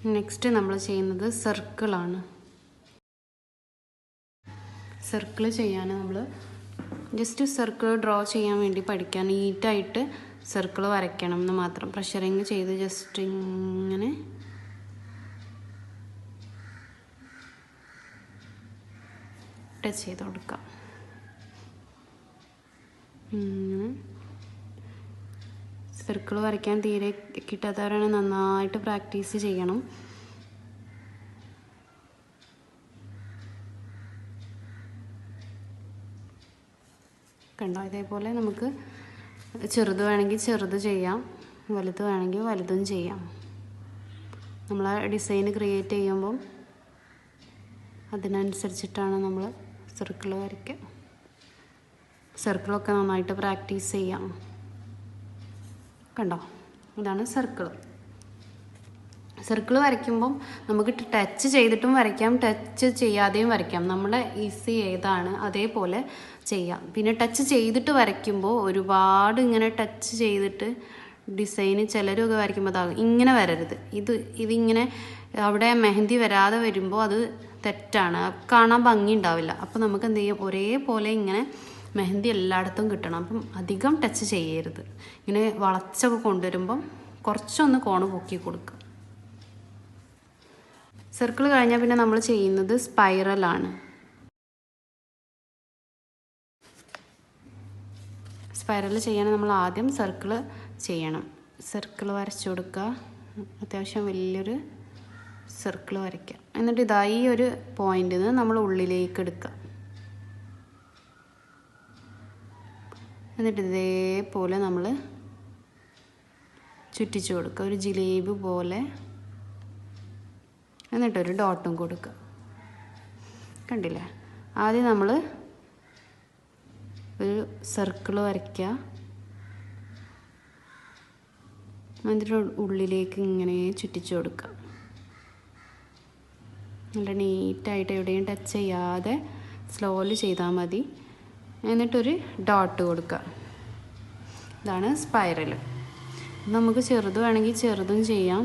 Next നമ്മൾ ചെയ്യുന്നത് സർക്കിളാണ്. Circle ചെയ്യാൻ നമ്മൾ ജസ്റ്റ് സർക്കിൾ ഡ്രോ ചെയ്യാൻ വേണ്ടി പഠിക്കാൻ, നീറ്റായിട്ട് സർക്കിൾ വരയ്ക്കണം എന്ന് മാത്രം. പ്രഷറിങ് ചെയ്ത് ജസ്റ്റ് ഇങ്ങനെ ടച്ച് ചെയ്ത് കൊടുക്കാം. സർക്കിൾ വരയ്ക്കാൻ തീരെ കിട്ടാത്തവരാണ് നന്നായിട്ട് പ്രാക്ടീസ് ചെയ്യണം. കണ്ടോ, ഇതേപോലെ നമുക്ക് ചെറുത് വേണമെങ്കിൽ ചെറുത് ചെയ്യാം, വലുത് വേണമെങ്കിൽ വലുതും ചെയ്യാം. നമ്മൾ ആ ഡിസൈൻ ക്രിയേറ്റ് ചെയ്യുമ്പം അതിനനുസരിച്ചിട്ടാണ് നമ്മൾ സർക്കിൾ വരയ്ക്കുക. സർക്കിളൊക്കെ നന്നായിട്ട് പ്രാക്ടീസ് ചെയ്യാം. കണ്ടോ, ഇതാണ് സർക്കിൾ. സർക്കിൾ വരയ്ക്കുമ്പം നമുക്ക് ടച്ച് ചെയ്തിട്ടും വരയ്ക്കാം, ടച്ച് ചെയ്യാതെയും വരയ്ക്കാം. നമ്മുടെ ഈസി ഏതാണ് അതേപോലെ ചെയ്യാം. പിന്നെ ടച്ച് ചെയ്തിട്ട് വരയ്ക്കുമ്പോൾ ഒരുപാട് ഇങ്ങനെ ടച്ച് ചെയ്തിട്ട് ഡിസൈന് ചിലരൊക്കെ വരയ്ക്കുമ്പോൾ അതാകും. ഇങ്ങനെ വരരുത്. ഇതിങ്ങനെ അവിടെ മെഹന്തി വരാതെ വരുമ്പോൾ അത് തെറ്റാണ്, കാണാൻ ഭംഗി ഉണ്ടാവില്ല. അപ്പോൾ നമുക്ക് എന്ത് ചെയ്യും, ഒരേപോലെ ഇങ്ങനെ മെഹന്തി എല്ലായിടത്തും കിട്ടണം. അപ്പം അധികം ടച്ച് ചെയ്യരുത്. ഇങ്ങനെ വളച്ചൊക്കെ കൊണ്ടുവരുമ്പം കുറച്ചൊന്ന് കോണ് പൊക്കി കൊടുക്കുക. സർക്കിൾ കഴിഞ്ഞാൽ പിന്നെ നമ്മൾ ചെയ്യുന്നത് സ്പൈറലാണ്. സ്പൈറൽ ചെയ്യാൻ നമ്മൾ ആദ്യം സർക്കിൾ ചെയ്യണം. സർക്കിൾ വരച്ചു കൊടുക്കുക. അത്യാവശ്യം വലിയൊരു സർക്കിൾ വരയ്ക്കുക. എന്നിട്ട് ഇതായി ഒരു പോയിന്റിൽ നിന്ന് നമ്മൾ ഉള്ളിലേക്ക് എടുക്കുക. എന്നിട്ട് ഇതേപോലെ നമ്മൾ ചുറ്റിച്ചു കൊടുക്കുക, ഒരു ജിലേബി പോലെ. എന്നിട്ടൊരു ഡോട്ടും കൊടുക്കുക. കണ്ടില്ലേ, ആദ്യം നമ്മൾ ഒരു സർക്കിൾ വരയ്ക്കുക. എന്നിട്ട് ഉള്ളിലേക്ക് ഇങ്ങനെ ചുറ്റിച്ചു കൊടുക്കുക. നല്ല നീറ്റായിട്ട് എവിടെയും ടച്ച് ചെയ്യാതെ സ്ലോലി ചെയ്താൽ മതി. എന്നിട്ടൊരു ഡോട്ട് കൊടുക്കുക. ഇതാണ് സ്പൈറൽ. നമുക്ക് ചെറുത് വേണമെങ്കിൽ ചെറുതും ചെയ്യാം.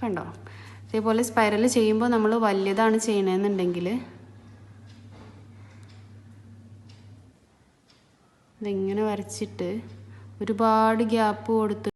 കണ്ടോ, ഇതേപോലെ സ്പൈറൽ ചെയ്യുമ്പോൾ നമ്മൾ വലിയതാണ് ചെയ്യണമെന്നുണ്ടെങ്കിൽ ഇതിങ്ങനെ വരച്ചിട്ട് ഒരുപാട് ഗ്യാപ്പ് കൊടുത്ത്